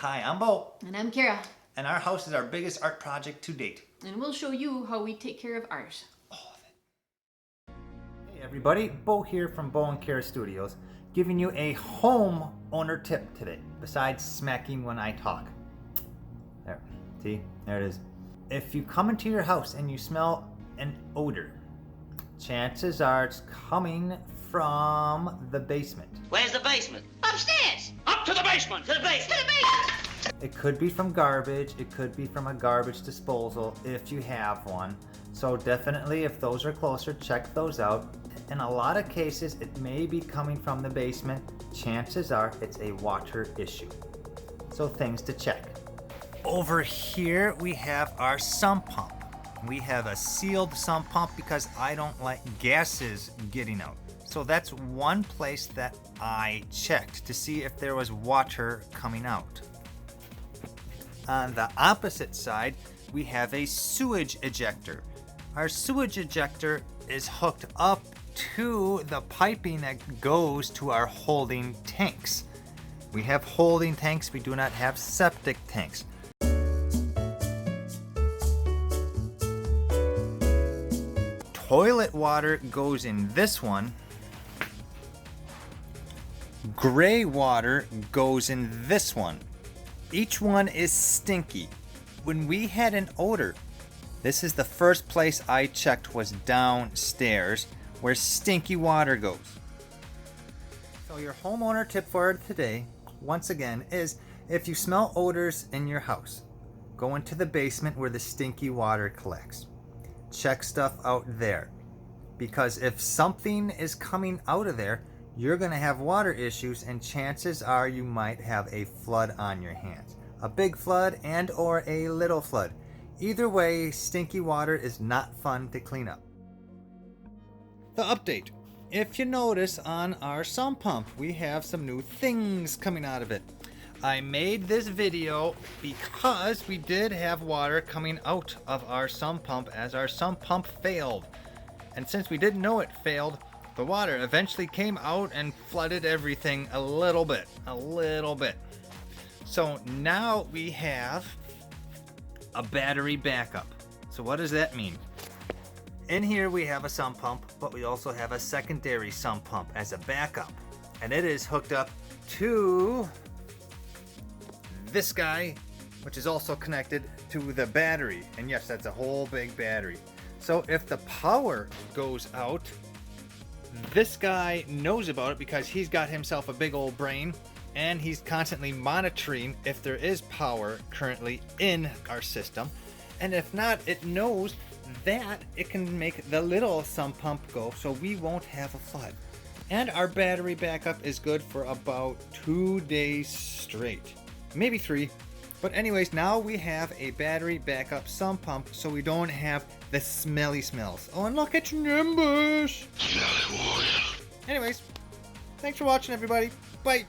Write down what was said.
Hi, I'm Beau. And I'm Kara. And our house is our biggest art project to date. And we'll show you how we take care of ours. All of it. Hey everybody, Beau here from Beau and Kara Studios, giving you a homeowner tip today, besides smacking when I talk. There, see, there it is. If you come into your house and you smell an odor, chances are it's coming from the basement. Where's the basement? Upstairs! Up to the basement! To the basement! To the basement! It could be from garbage, it could be from a garbage disposal if you have one. So definitely if those are closer, check those out. In a lot of cases, it may be coming from the basement. Chances are it's a water issue. So things to check. Over here we have our sump pump. We have a sealed sump pump because I don't like gases getting out. So that's one place that I checked to see if there was water coming out. On the opposite side, we have a sewage ejector. Our sewage ejector is hooked up to the piping that goes to our holding tanks. We have holding tanks, we do not have septic tanks. Toilet water goes in this one. Gray water goes in this one. Each one is stinky. When we had an odor, this is the first place I checked, was downstairs where stinky water goes. So your homeowner tip for today, once again, is if you smell odors in your house, go into the basement where the stinky water collects. Check stuff out there, because if something is coming out of there, you're going to have water issues, and chances are you might have a flood on your hands. A big flood and or a little flood. Either way, stinky water is not fun to clean up. The update. If you notice on our sump pump, we have some new things coming out of it. I made this video because we did have water coming out of our sump pump as our sump pump failed. And since we didn't know it failed, the water eventually came out and flooded everything a little bit. So now we have a battery backup. So what does that mean? In here we have a sump pump, but we also have a secondary sump pump as a backup. And it is hooked up to this guy, which is also connected to the battery. And yes, that's a whole big battery. So if the power goes out, this guy knows about it because he's got himself a big old brain, and he's constantly monitoring if there is power currently in our system. And if not, it knows that it can make the little sump pump go, so we won't have a flood. And our battery backup is good for about 2 days straight, maybe 3. But anyways, now we have a battery backup sump pump, so we don't have the smelly smells. Oh, and look at your numbers. Anyways, thanks for watching, everybody. Bye.